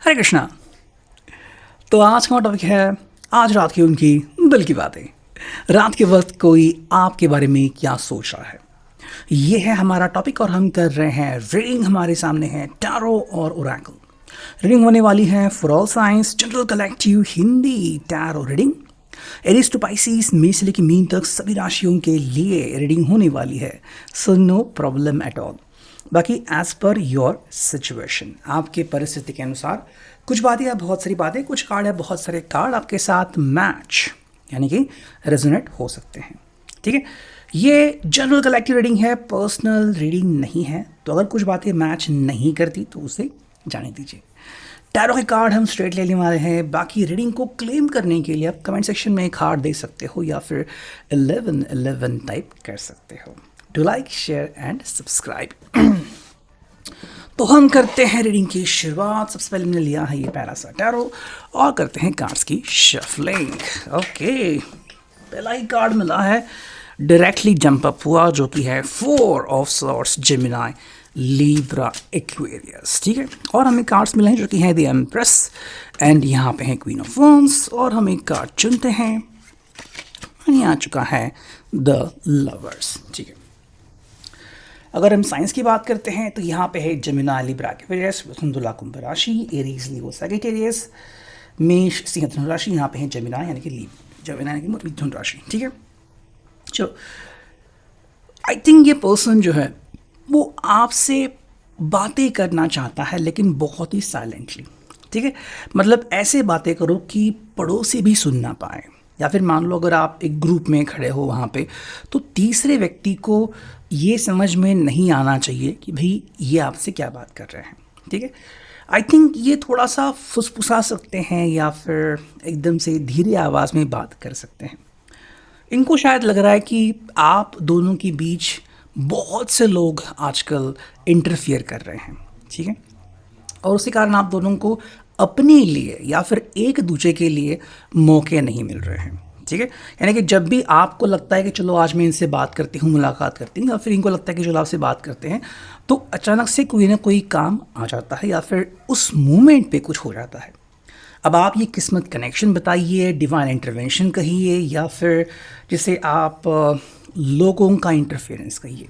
हरे कृष्णा। तो आज का टॉपिक है आज रात की उनकी दिल की बातें। रात के वक्त कोई आपके बारे में क्या सोच रहा है, ये है हमारा टॉपिक। और हम कर रहे हैं रीडिंग। हमारे सामने है टैरो और ओरेकल। रीडिंग होने वाली है for all signs general collective Hindi tarot reading. Aries to Pisces, मेष से लेकर मीन तक सभी राशियों के लिए रीडिंग होने वाली है। So no problem at all. बाकी एज पर योर सिचुएशन, आपके परिस्थिति के अनुसार कुछ बातें या बहुत सारी बातें, कुछ कार्ड या बहुत सारे कार्ड आपके साथ मैच यानी कि रेजोनेट हो सकते हैं। ठीक है, ये जनरल कलेक्टिव रीडिंग है, पर्सनल रीडिंग नहीं है। तो अगर कुछ बातें मैच नहीं करती तो उसे जाने दीजिए। टैरो के कार्ड हम स्ट्रेट लेने वाले हैं। बाकी रीडिंग को क्लेम करने के लिए आप कमेंट सेक्शन में एक हार्ट दे सकते हो या फिर 1111 टाइप कर सकते हो। Do like, share and subscribe. तो हम करते हैं रीडिंग की शुरुआत। सबसे पहले मैंने लिया है ये पहला सा टैरो और करते हैं कार्ड्स की शफलिंग। ओके, पहला ही कार्ड मिला है, डायरेक्टली जंप अप हुआ, जो कि है 4 of swords, Gemini, Libra, Aquarius. ठीक है, और हमें कार्ड्स मिले हैं जो कि है द एम्प्रेस एंड यहाँ पे है क्वीन ऑफ वॉन्ड्स। और हम एक कार्ड चुनते हैं, ये आ चुका है द लवर्स। ठीक है, अगर हम साइंस की बात करते हैं तो यहाँ पे है जेमिनी, लिब्रा, एक्वेरियस, तुला, कुंभ राशि, एरीज, लियो, सैजिटेरियस, मेष, सिंह, धनु राशि। यहाँ पे है जेमिनी यानी कि जेमिनी यानी कि मिथुन राशि। ठीक है, चलो आई थिंक ये पर्सन जो है वो आपसे बातें करना चाहता है, लेकिन बहुत ही साइलेंटली। ठीक है, मतलब ऐसे बातें करो कि पड़ोसी भी सुन ना पाए, या फिर मान लो अगर आप एक ग्रुप में खड़े हो वहाँ पे, तो तीसरे व्यक्ति को ये समझ में नहीं आना चाहिए कि भाई ये आपसे क्या बात कर रहे हैं। ठीक है, आई थिंक ये थोड़ा सा फुसफुसा सकते हैं या फिर एकदम से धीरे आवाज़ में बात कर सकते हैं। इनको शायद लग रहा है कि आप दोनों के बीच बहुत से लोग आजकल इंटरफियर कर रहे हैं। ठीक है, और उसी कारण आप दोनों को अपने लिए या फिर एक दूसरे के लिए मौके नहीं मिल रहे हैं। ठीक है, यानी कि जब भी आपको लगता है कि चलो आज मैं इनसे बात करती हूँ, मुलाकात करती हूँ, या फिर इनको लगता है कि चलो आपसे बात करते हैं, तो अचानक से कोई ना कोई काम आ जाता है या फिर उस मोमेंट पे कुछ हो जाता है। अब आप ये किस्मत कनेक्शन बताइए, डिवाइन इंटरवेंशन कहिए, या फिर जिसे आप लोगों का इंटरफेरेंस कहिए,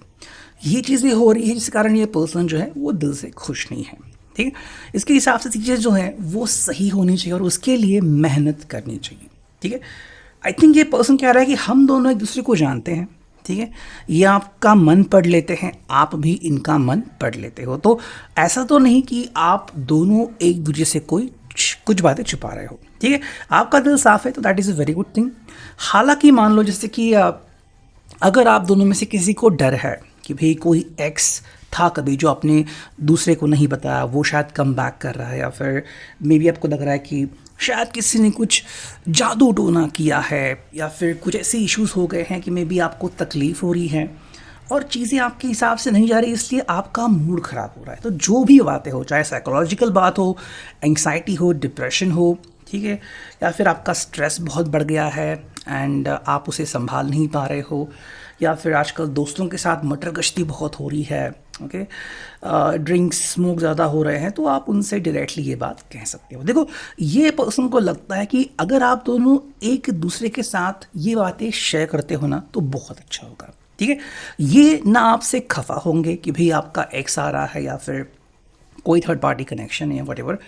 ये चीज़ें हो रही है जिस कारण ये पर्सन जो है वो दिल से खुश नहीं है। ठीक है, इसके हिसाब से चीज़ें जो है वो सही होनी चाहिए और उसके लिए मेहनत करनी चाहिए। ठीक है, आई थिंक ये पर्सन कह रहा है कि हम दोनों एक दूसरे को जानते हैं। ठीक है, ये आपका मन पढ़ लेते हैं, आप भी इनका मन पढ़ लेते हो। तो ऐसा तो नहीं कि आप दोनों एक दूसरे से कुछ बातें छुपा रहे हो। ठीक है, आपका दिल साफ है तो that is a very good thing. हालांकि मान लो जैसे कि अगर आप दोनों में से किसी को डर है कि भाई कोई एक्स था कभी जो आपने दूसरे को नहीं बताया, वो शायद कम बैक कर रहा है, या फिर मे बी आपको लग रहा है कि शायद किसी ने कुछ जादू टोना किया है, या फिर कुछ ऐसे इश्यूज हो गए हैं कि मे बी आपको तकलीफ़ हो रही है और चीज़ें आपके हिसाब से नहीं जा रही, इसलिए आपका मूड ख़राब हो रहा है। तो जो भी बातें हो, चाहे साइकोलॉजिकल बात हो, एंग्जाइटी हो, डिप्रेशन हो, ठीक है, या फिर आपका स्ट्रेस बहुत बढ़ गया है एंड आप उसे संभाल नहीं पा रहे हो, या फिर आजकल दोस्तों के साथ मटर गश्ती बहुत हो रही है, ओके, ड्रिंक्स स्मोक ज़्यादा हो रहे हैं, तो आप उनसे डायरेक्टली ये बात कह सकते हो। देखो, ये पर्सन को लगता है कि अगर आप दोनों एक दूसरे के साथ ये बातें शेयर करते हो ना तो बहुत अच्छा होगा। ठीक है, ये ना आपसे खफा होंगे कि भाई आपका एक्स आ रहा है या फिर कोई थर्ड पार्टी कनेक्शन है, व्हाटएवर।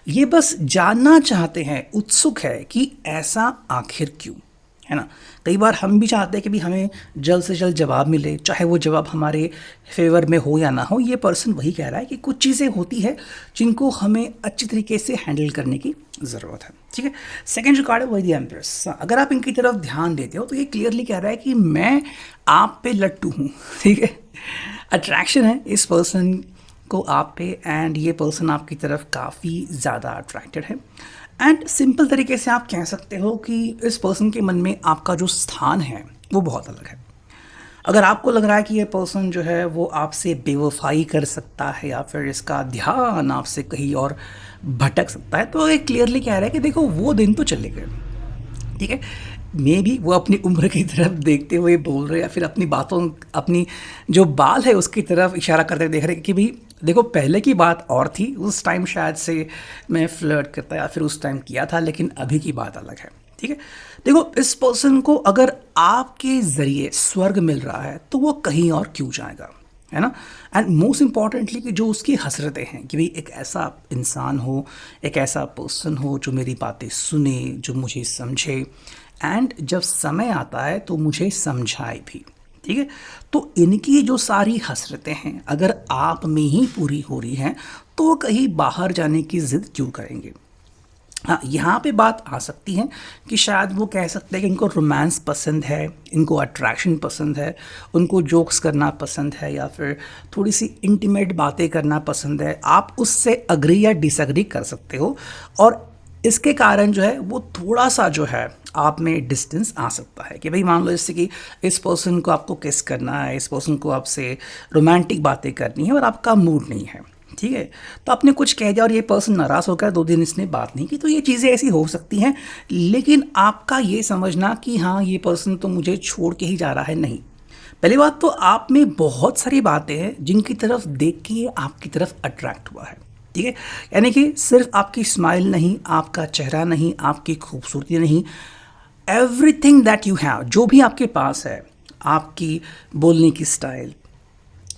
ये बस जानना चाहते हैं, उत्सुक है कि ऐसा आखिर क्यों, है ना। कई बार हम भी चाहते हैं कि भी हमें जल्द से जल्द जवाब मिले, चाहे वो जवाब हमारे फेवर में हो या ना हो। ये पर्सन वही कह रहा है कि कुछ चीज़ें होती है जिनको हमें अच्छी तरीके से हैंडल करने की ज़रूरत है। ठीक है, सेकेंड जो कार्ड है वही द एम्प्रेस। अगर आप इनकी तरफ ध्यान देते हो तो ये क्लियरली कह रहा है कि मैं आप पे लट्टू हूँ। ठीक है, अट्रैक्शन है इस पर्सन को आप पे, एंड ये पर्सन आपकी तरफ काफ़ी ज़्यादा अट्रैक्टेड है। एंड सिंपल तरीके से आप कह सकते हो कि इस पर्सन के मन में आपका जो स्थान है वो बहुत अलग है। अगर आपको लग रहा है कि ये पर्सन जो है वो आपसे बेवफाई कर सकता है या फिर इसका ध्यान आपसे कहीं और भटक सकता है, तो ये क्लियरली कह रहा है कि देखो वो दिन तो चले गए। ठीक है, मे भी वो अपनी उम्र की तरफ देखते हुए बोल रहे, या फिर अपनी बातों, अपनी जो बाल है उसकी तरफ इशारा करते देख रहे कि भाई देखो पहले की बात और थी, उस टाइम शायद से मैं फ्लर्ट करता या फिर उस टाइम किया था, लेकिन अभी की बात अलग है। ठीक है, देखो इस पर्सन को अगर आपके ज़रिए स्वर्ग मिल रहा है तो वो कहीं और क्यों जाएगा, है ना। एंड मोस्ट इम्पॉर्टेंटली कि जो उसकी हसरतें हैं कि भाई एक ऐसा इंसान हो, एक ऐसा पर्सन हो जो मेरी बातें सुने, जो मुझे समझे, एंड जब समय आता है तो मुझे समझाए भी। ठीक है, तो इनकी जो सारी हसरतें हैं अगर आप में ही पूरी हो रही हैं तो वो कहीं बाहर जाने की ज़िद क्यों करेंगे। हाँ, यहाँ पे बात आ सकती है कि शायद वो कह सकते हैं कि इनको रोमांस पसंद है, इनको अट्रैक्शन पसंद है, उनको जोक्स करना पसंद है, या फिर थोड़ी सी इंटीमेट बातें करना पसंद है। आप उससे अग्री या डिसएग्री कर सकते हो, और इसके कारण जो है वो थोड़ा सा जो है आप में डिस्टेंस आ सकता है कि भाई मान लो जैसे कि इस पर्सन को आपको किस करना है, इस पर्सन को आपसे रोमांटिक बातें करनी है और आपका मूड नहीं है। ठीक है, तो आपने कुछ कह दिया और ये पर्सन नाराज़ हो गया, 2 दिन इसने बात नहीं की, तो ये चीज़ें ऐसी हो सकती हैं। लेकिन आपका ये समझना कि हाँ ये पर्सन तो मुझे छोड़ के ही जा रहा है, नहीं। पहली बात तो आप में बहुत सारी बातें हैं जिनकी तरफ देख के ये आपकी तरफ अट्रैक्ट हुआ है। ठीक है, यानी कि सिर्फ आपकी स्माइल नहीं, आपका चेहरा नहीं, आपकी खूबसूरती नहीं, एवरीथिंग दैट यू हैव, जो भी आपके पास है, आपकी बोलने की स्टाइल,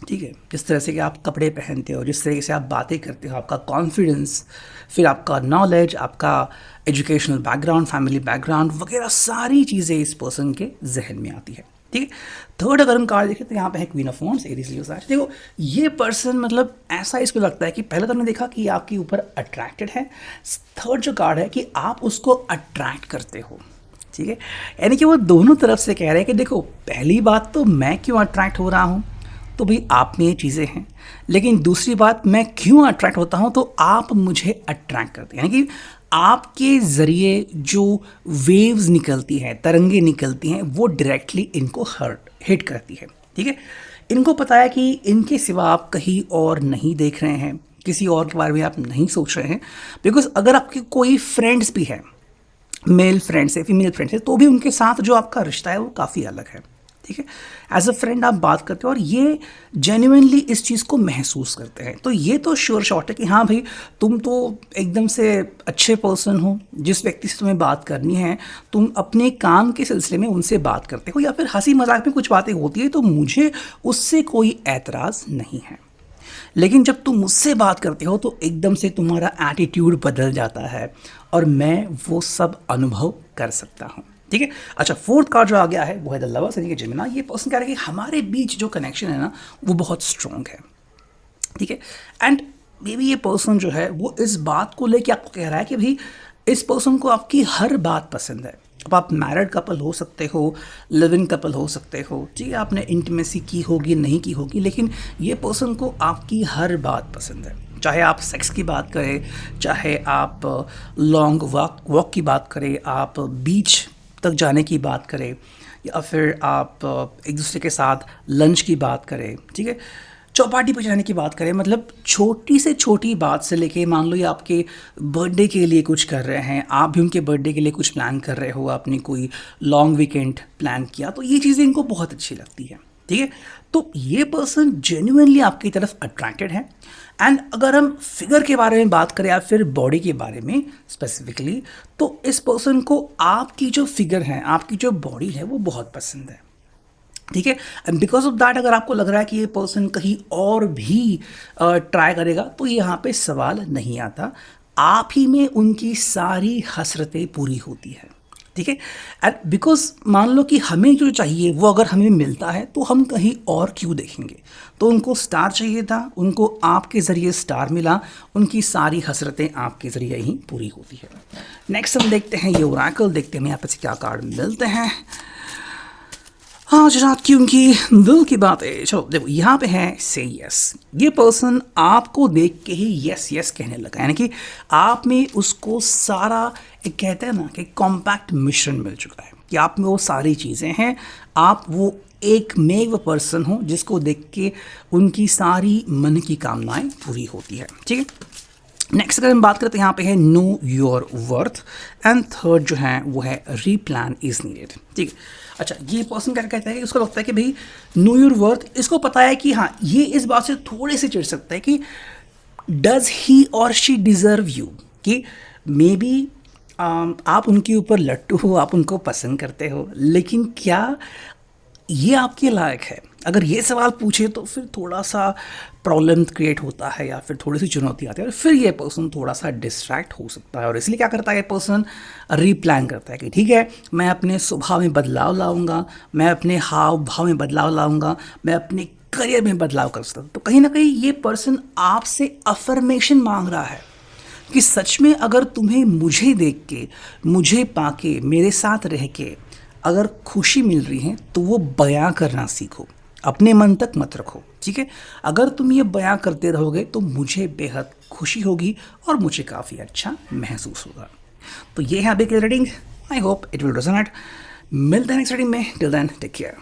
ठीक है, जिस तरह से कि आप कपड़े पहनते हो, जिस तरीके से आप बातें करते हो, आपका कॉन्फिडेंस, फिर आपका नॉलेज, आपका एजुकेशनल बैकग्राउंड, फैमिली बैकग्राउंड वगैरह सारी चीज़ें इस पर्सन के जहन में आती है। ठीक है, थर्ड अगर हम कार्ड देखें तो यहाँ पे है queen of wands, Aries Leo साजिस। देखो ये पर्सन मतलब ऐसा इसको लगता है कि पहले तो हमने देखा कि आपके ऊपर अट्रैक्टेड है, थर्ड जो कार्ड है कि आप उसको अट्रैक्ट करते हो। ठीक है, यानी कि वो दोनों तरफ से कह रहे हैं कि देखो पहली बात तो मैं क्यों अट्रैक्ट हो रहा हूँ, तो भाई आप में ये चीज़ें हैं, लेकिन दूसरी बात मैं क्यों अट्रैक्ट होता हूँ, तो आप मुझे अट्रैक्ट करते हैं। यानी कि आपके ज़रिए जो वेव्स निकलती हैं, तरंगे निकलती हैं, वो डायरेक्टली इनको हिट करती है। ठीक है, इनको पता है कि इनके सिवा आप कहीं और नहीं देख रहे हैं, किसी और के बारे में आप नहीं सोच रहे हैं। बिकॉज अगर आपके कोई फ्रेंड्स भी हैं, मेल फ्रेंड्स है, फीमेल फ्रेंड्स है, तो भी उनके साथ जो आपका रिश्ता है वो काफ़ी अलग है। ठीक है, एज अ फ्रेंड आप बात करते हो और ये जेन्युइनली इस चीज़ को महसूस करते हैं, तो ये तो श्योर शॉट है कि हाँ भाई तुम तो एकदम से अच्छे पर्सन हो, जिस व्यक्ति से तुम्हें बात करनी है तुम अपने काम के सिलसिले में उनसे बात करते हो, या फिर हंसी मजाक में कुछ बातें होती है तो मुझे उससे कोई एतराज़ नहीं है। लेकिन जब तुम मुझसे बात करते हो तो एकदम से तुम्हारा एटीट्यूड बदल जाता है और मैं वो सब अनुभव कर सकता हूँ। ठीक है, अच्छा फोर्थ कार्ड जो आ गया है वो है द लवर्स, यानी कि जेमिना। ये पर्सन कह रहा है कि हमारे बीच जो कनेक्शन है ना वो बहुत स्ट्रॉन्ग है। ठीक है, एंड मे बी ये पर्सन जो है वो इस बात को लेके आपको कह रहा है कि भाई इस पर्सन को आपकी हर बात पसंद है। अब आप मैरिड कपल हो सकते हो, लिव इन कपल हो सकते हो, ठीक है, आपने इंटीमेसी की होगी नहीं की होगी, लेकिन ये पर्सन को आपकी हर बात पसंद है। चाहे आप सेक्स की बात करें, चाहे आप लॉन्ग वॉक की बात करें, आप बीच तक जाने की बात करें, या फिर आप एक दूसरे के साथ लंच की बात करें, ठीक है, चौपाटी पर जाने की बात करें, मतलब छोटी से छोटी बात से लेके मान लो ये आपके बर्थडे के लिए कुछ कर रहे हैं, आप भी उनके बर्थडे के लिए कुछ प्लान कर रहे हो, आपने कोई लॉन्ग वीकेंड प्लान किया, तो ये चीज़ें इनको बहुत अच्छी लगती है। ठीक है, तो ये पर्सन जेन्युइनली आपकी तरफ अट्रैक्टेड है। एंड अगर हम फिगर के बारे में बात करें या फिर बॉडी के बारे में स्पेसिफिकली, तो इस पर्सन को आपकी जो फिगर है, आपकी जो बॉडी है वो बहुत पसंद है। ठीक है, एंड बिकॉज ऑफ दैट अगर आपको लग रहा है कि ये पर्सन कहीं और भी ट्राई करेगा तो यहाँ पे सवाल नहीं आता, आप ही में उनकी सारी हसरतें पूरी होती है। ठीक है, एंड बिकॉज मान लो कि हमें जो चाहिए वो अगर हमें मिलता है तो हम कहीं और क्यों देखेंगे। तो उनको स्टार चाहिए था, उनको आपके ज़रिए स्टार मिला, उनकी सारी हसरतें आपके ज़रिए ही पूरी होती है। नेक्स्ट हम देखते हैं ये ओरेकल, देखते हैं यहाँ पे से क्या कार्ड मिलते हैं आज रात की उनकी दिल की बातें। चलो देखो यहाँ पे है से यस। ये पर्सन आपको देख के ही यस यस कहने लगा, यानी कि आप में उसको सारा एक कहते हैं ना कि कॉम्पैक्ट मिश्रण मिल चुका है कि आप में वो सारी चीज़ें हैं। आप वो एक मेव पर्सन हो जिसको देख के उनकी सारी मन की कामनाएं पूरी होती है। ठीक है, नेक्स्ट अगर हम बात करते हैं यहाँ पे है know your worth, and third जो है वो है रीप्लान इज नीडेड। ठीक है, अच्छा ये पर्सन क्या कहता है कि उसको लगता है कि भाई नो योर वर्थ, इसको पता है कि हाँ ये इस बात से थोड़े से चिढ़ सकता है कि डज ही और शी डिज़र्व यू, कि मे बी आप उनके ऊपर लट्टू हो, आप उनको पसंद करते हो, लेकिन क्या ये आपके लायक है? अगर ये सवाल पूछे तो फिर थोड़ा सा प्रॉब्लम क्रिएट होता है या फिर थोड़ी सी चुनौती आती है, और फिर ये पर्सन थोड़ा सा डिस्ट्रैक्ट हो सकता है। और इसलिए क्या करता है ये पर्सन, रीप्लान करता है कि ठीक है मैं अपने स्वभाव में बदलाव लाऊंगा, मैं अपने हाव भाव में बदलाव लाऊंगा, मैं अपने करियर में बदलाव कर सकता हूँ। तो कहीं ना कहीं ये पर्सन आपसे अफर्मेशन मांग रहा है कि सच में अगर तुम्हें मुझे देख के, मुझे पाके, मेरे साथ रह के अगर खुशी मिल रही है तो वो बयां करना सीखो, अपने मन तक मत रखो। ठीक है, अगर तुम ये बयां करते रहोगे तो मुझे बेहद खुशी होगी और मुझे काफ़ी अच्छा महसूस होगा। तो ये है अभी की reading, I hope it will resonate. मिलते हैं नेक्स्ट रीडिंग में, टिल देन टेक केयर।